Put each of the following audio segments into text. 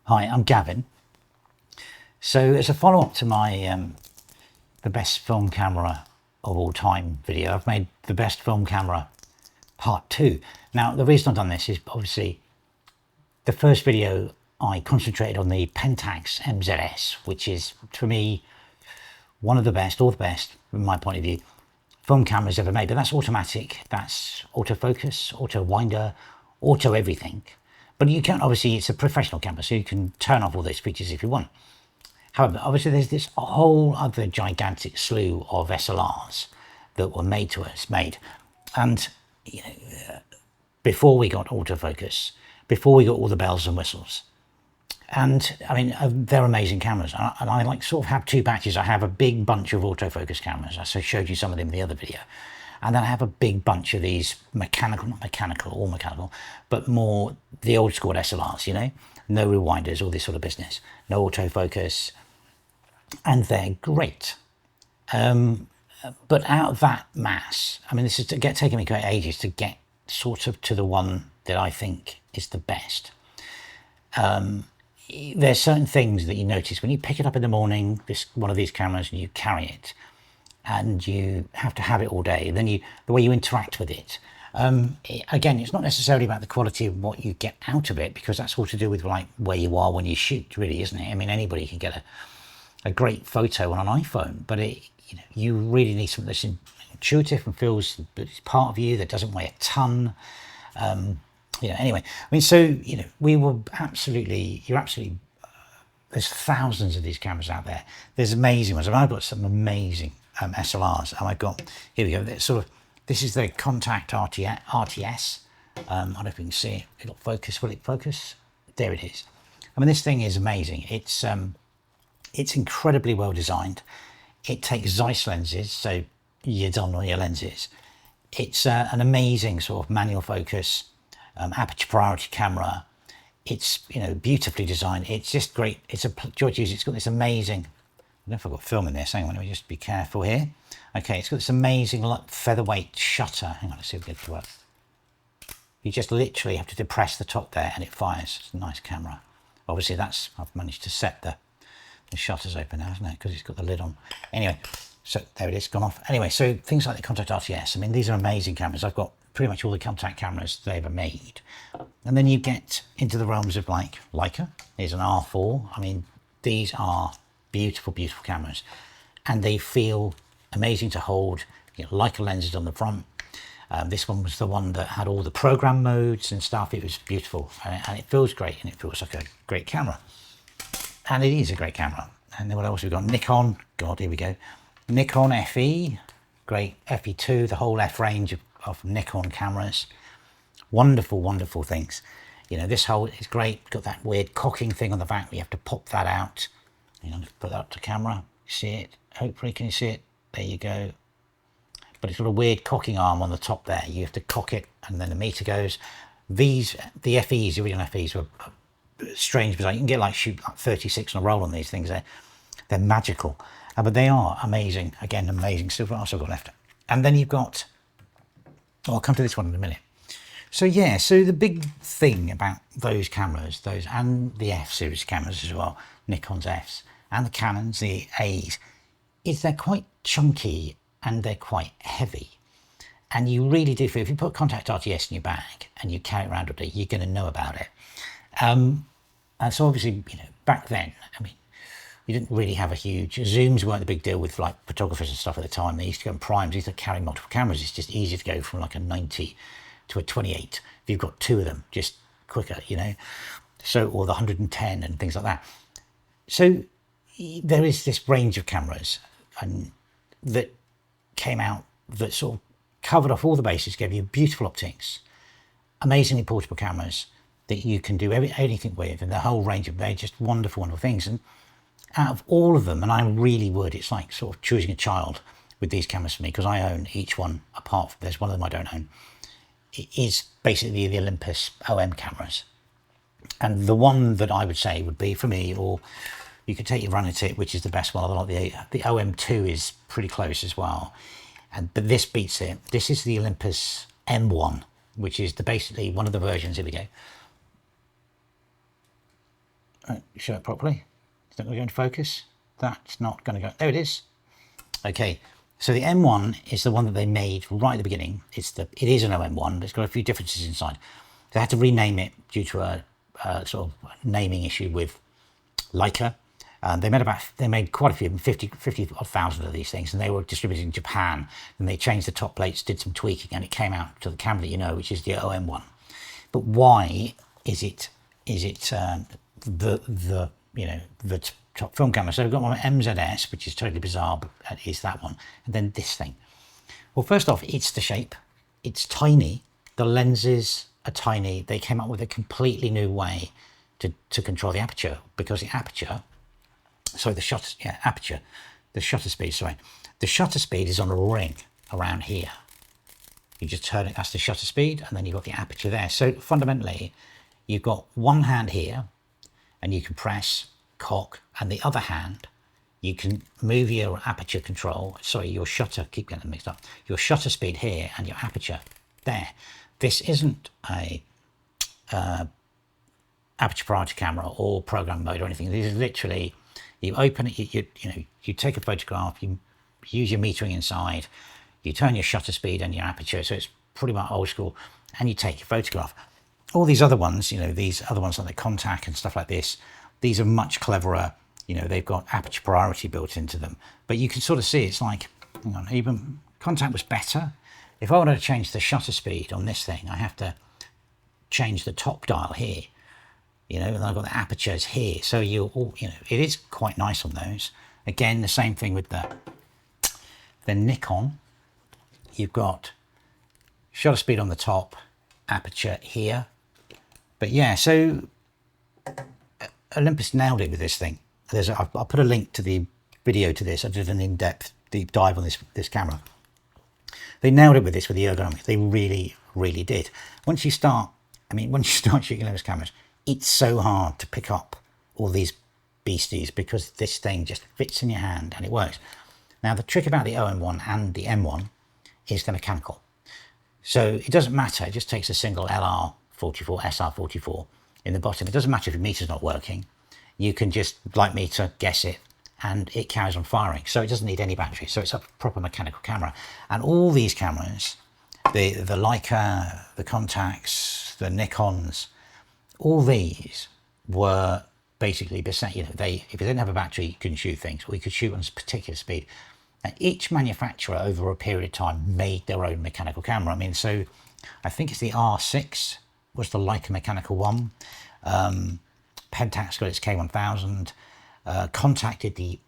Hi, I'm Gavin. So as a follow-up to my the best film camera of all time video, I've made the best film camera part 2. Now the reason I've done this is obviously the first video I concentrated on the Pentax MZS, which is for me one of the best, or the best from my point of view, film cameras ever made. But that's automatic, that's autofocus, auto winder, auto everything. But you can obviously, it's a professional camera, so you can turn off all those features if you want. However, obviously there's this whole other gigantic slew of SLRs that were made. And you know, before we got autofocus, before we got all the bells and whistles. And I mean, they're amazing cameras. And I like sort of have two batches. I have a big bunch of autofocus cameras. I showed you some of them in the other video. And then I have a big bunch of these all mechanical, but more the old school SLRs, you know, no rewinders, all this sort of business, no autofocus, and they're great. But out of that mass, I mean, this is taking me quite ages to get sort of to the one that I think is the best. There's certain things that you notice when you pick it up in the morning, one of these cameras, and you carry it, and you have to have it all day. Then the way you interact with it. Again, it's not necessarily about the quality of what you get out of it, because that's all to do with like where you are when you shoot, really, isn't it? I mean, anybody can get a great photo on an iPhone, but you really need something that's intuitive and feels that it's part of you, that doesn't weigh a ton. Anyway, I mean, so there's thousands of these cameras out there. There's amazing ones. I mean, I've got some amazing SLRs, and I've got, here we go, this is the Contact RTS. I don't know if you can see it. It'll focus. Will it focus? There it is. I mean, this thing is amazing. It's incredibly well designed. It takes Zeiss lenses, so you're done on your lenses. It's an amazing sort of manual focus, aperture priority camera. It's beautifully designed. It's just great. It's a joy to use. It's got this amazing, I don't know if I've got film in this. Hang on, let me just be careful here. Okay, it's got this amazing featherweight shutter. Hang on, let's see if we get it to work. You just literally have to depress the top there and it fires. It's a nice camera. Obviously I've managed to set the shutter's open now, isn't it? Because it's got the lid on. Anyway, so there it is, gone off. Anyway, so things like the Contact RTS, I mean, these are amazing cameras. I've got pretty much all the Contact cameras they ever made. And then you get into the realms of like Leica. Here's an R4. I mean, these are beautiful, beautiful cameras. And they feel amazing to hold. Leica lenses on the front. This one was the one that had all the program modes and stuff. It was beautiful. And it feels great. And it feels like a great camera. And it is a great camera. And then what else we've got? Nikon. God, here we go. Nikon FE. Great FE2. The whole F range of Nikon cameras. Wonderful, wonderful things. This whole is great. Got that weird cocking thing on the back. We have to pop that out. Put that up to camera. See it? Hopefully, can you see it? There you go. But it's got a weird cocking arm on the top there. You have to cock it, and then the meter goes. The FEs, the original FEs, were strange because you can get shoot 36 on a roll on these things. They're magical, but they are amazing. Again, amazing. So what else I've got left? And then you've got. I'll come to this one in a minute. So yeah, so the big thing about those cameras, and the F series cameras as well, Nikon's Fs, and the Canons, the As, is they're quite chunky and they're quite heavy. And you really do feel, if you put Contact RTS in your bag and you carry it around all day, you're going to know about it. And so obviously, back then, I mean, you didn't really have a huge, zooms weren't the big deal with photographers and stuff at the time. They used to go in primes, they used to carry multiple cameras. It's just easier to go from a 90 to a 28. If you've got two of them, just quicker, So, or the 110 and things like that. So there is this range of cameras that came out that sort of covered off all the bases, gave you beautiful optics, amazingly portable cameras that you can do anything with, and the whole range of, they're just wonderful, wonderful things. And out of all of them, and I really would, it's like sort of choosing a child with these cameras for me, because I own each one apart from, there's one of them I don't own. It is basically the Olympus OM cameras. And the one that I would say would be for me, or you could take your Runit, which is the best one. I like the OM2 is pretty close as well. But this beats it. This is the Olympus M1, which is basically one of the versions. Here we go. show it properly. Is that going to go into focus? That's not going to go. There it is. Okay, so the M1 is the one that they made right at the beginning. It is an OM1, but it's got a few differences inside. They had to rename it due to a sort of naming issue with Leica. They made quite a few, 50,000 of these things, and they were distributed in Japan. And they changed the top plates, did some tweaking, and it came out to the camera that you know, which is the OM1. But why is it the top film camera? So we've got one MZS, which is totally bizarre, but it is that one, and then this thing. Well, first off, it's the shape. It's tiny. The lenses are tiny. They came up with a completely new way to control the aperture, because the aperture, the shutter speed is on a ring around here. You just turn it, that's the shutter speed, and then you've got the aperture there. So fundamentally, you've got one hand here, and you can press, cock, and the other hand, you can move your aperture control, your shutter, keep getting them mixed up, your shutter speed here, and your aperture there. This isn't a aperture priority camera or program mode or anything. This is literally, you open it, you take a photograph, you use your metering inside, you turn your shutter speed and your aperture, so it's pretty much old school, and you take your photograph. All these other ones, these other ones like the Contact and stuff like this, these are much cleverer. They've got aperture priority built into them. But you can sort of see it's like, hang on, even Contact was better. If I wanted to change the shutter speed on this thing, I have to change the top dial here. And I've got the apertures here. So it is quite nice on those. Again, the same thing with the Nikon. You've got shutter speed on the top, aperture here. But yeah, so Olympus nailed it with this thing. I'll put a link to the video to this. I did an in-depth deep dive on this camera. They nailed it with this, with the ergonomics. They really, really did. Once you start shooting Olympus cameras, it's so hard to pick up all these beasties because this thing just fits in your hand and it works. Now, the trick about the OM1 and the M1 is the mechanical. So it doesn't matter. It just takes a single LR44, SR44 in the bottom. It doesn't matter if your meter's not working. You can just, like meter, guess it, and it carries on firing. So it doesn't need any battery. So it's a proper mechanical camera. And all these cameras, the Leica, the Contacts, the Nikons, all these were basically, if you didn't have a battery, you couldn't shoot things, or you could shoot on a particular speed. And each manufacturer over a period of time made their own mechanical camera. I mean, so I think it's the R6 was the Leica mechanical one. Pentax got its K1000. Contacted the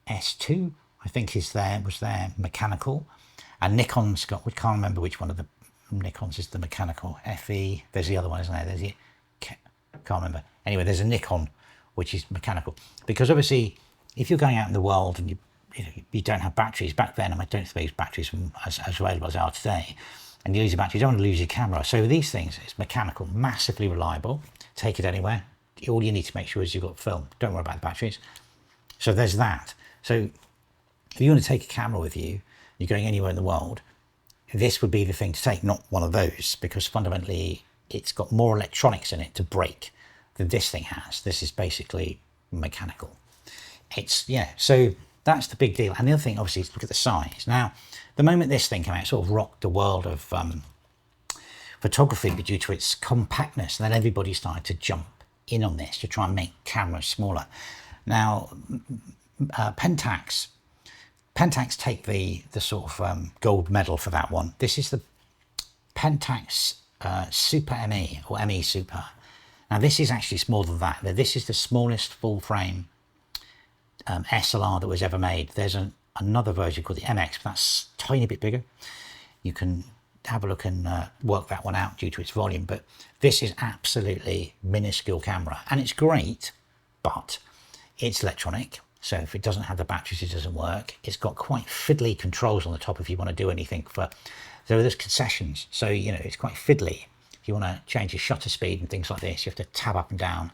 S2, I think was their mechanical. And Nikon's got, we can't remember which one of the Nikons is the mechanical. FE, there's the other one, isn't there? Can't remember. Anyway, there's a Nikon, which is mechanical. Because obviously, if you're going out in the world and you don't have batteries, back then, and I don't suppose batteries as available as they are today, and you lose your battery, you don't want to lose your camera. So these things, it's mechanical, massively reliable, take it anywhere. All you need to make sure is you've got film. Don't worry about the batteries. So there's that. So if you want to take a camera with you, you're going anywhere in the world, this would be the thing to take, not one of those, because fundamentally it's got more electronics in it to break than this thing has. This is basically mechanical. So that's the big deal. And the other thing, obviously, is look at the size. Now, the moment this thing came out, it sort of rocked the world of photography due to its compactness. And then everybody started to jump in on this to try and make cameras smaller. Now, Pentax take the sort of gold medal for that one. This is the Pentax Super ME or ME Super. Now, this is actually smaller than that. This is the smallest full frame SLR that was ever made. There's another version called the MX, but that's a tiny bit bigger. You can have a look and work that one out due to its volume, but this is absolutely minuscule camera, and it's great, but it's electronic, so if it doesn't have the batteries, it doesn't work. It's got quite fiddly controls on the top if you want to do anything there's concessions, so it's quite fiddly. If you want to change your shutter speed and things like this, you have to tab up and down.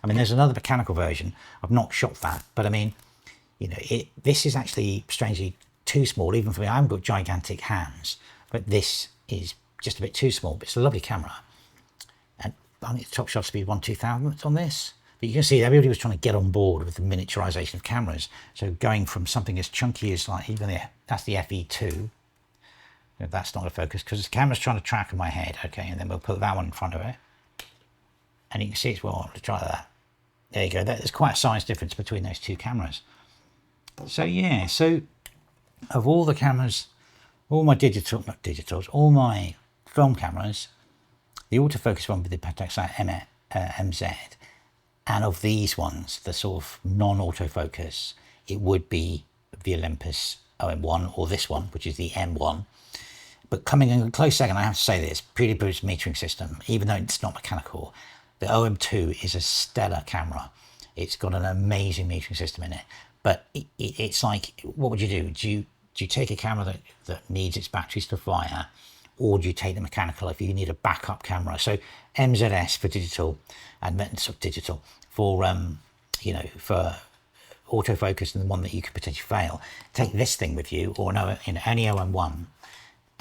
I mean, there's another mechanical version. I've not shot that, but I mean, this is actually strangely too small, even for me. I haven't got gigantic hands, but this is just a bit too small, but it's a lovely camera. And I think the top shutter speed 1/2000 on this. But you can see everybody was trying to get on board with the miniaturization of cameras. So going from something as chunky as like even that's the FE2. That's not a focus because the camera's trying to track in my head. Okay, and then we'll put that one in front of it. And you can see it's, well, let's try that. There you go. There's quite a size difference between those two cameras. So yeah, so of all the cameras, all my all my film cameras, the autofocus one with the Pentax MZ, and of these ones, the sort of non-autofocus, it would be the Olympus OM1 or this one, which is the M1. But coming in a close second, I have to say this, Pretty Bruce metering system, even though it's not mechanical, the OM2 is a stellar camera. It's got an amazing metering system in it. But it's like, what would you do? Do you take a camera that needs its batteries to fire, or do you take the mechanical if you need a backup camera? So MZS for digital and digital for for autofocus and the one that you could potentially fail. Take this thing with you, or no, any OM1,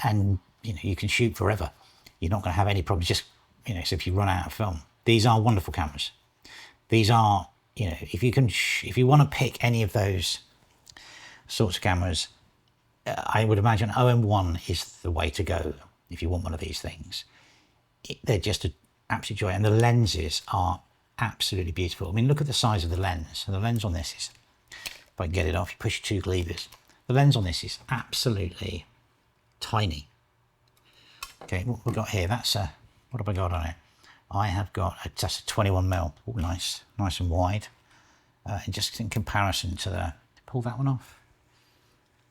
and you can shoot forever. You're not going to have any problems. Just so if you run out of film, these are wonderful cameras. These are if you want to pick any of those sorts of cameras, I would imagine OM1 is the way to go if you want one of these things. They're just an absolute joy, and the lenses are absolutely beautiful. I mean, look at the size of the lens. And the lens on this is, if I can get it off, you push two levers. The lens on this is absolutely tiny. Okay, what we've got here, that's a, what have I got on it? I have got just a 21mm. Oh, nice and wide. And just in comparison to the, pull that one off.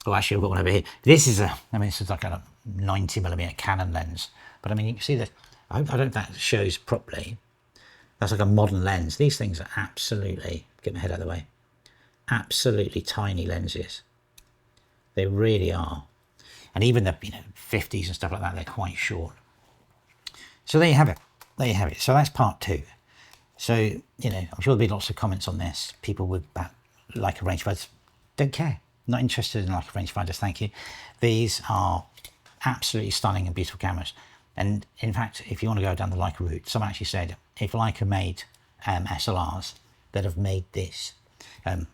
Oh, actually, I've got one over here. This is this is like a 90mm Canon lens. But I mean, you can see that, I don't know if that shows properly. That's like a modern lens. These things are absolutely, get my head out of the way, absolutely tiny lenses. They really are. And even the 50s and stuff like that, they're quite short. So there you have it. There you have it. So that's part 2. So, I'm sure there'll be lots of comments on this. People with Leica rangefinders don't care. Not interested in Leica rangefinders, thank you. These are absolutely stunning and beautiful cameras. And in fact, if you want to go down the Leica route, someone actually said if Leica made SLRs, they'd have made this.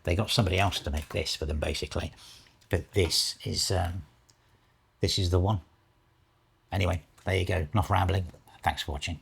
They got somebody else to make this for them, basically. But this is the one. Anyway, there you go. Enough rambling. Thanks for watching.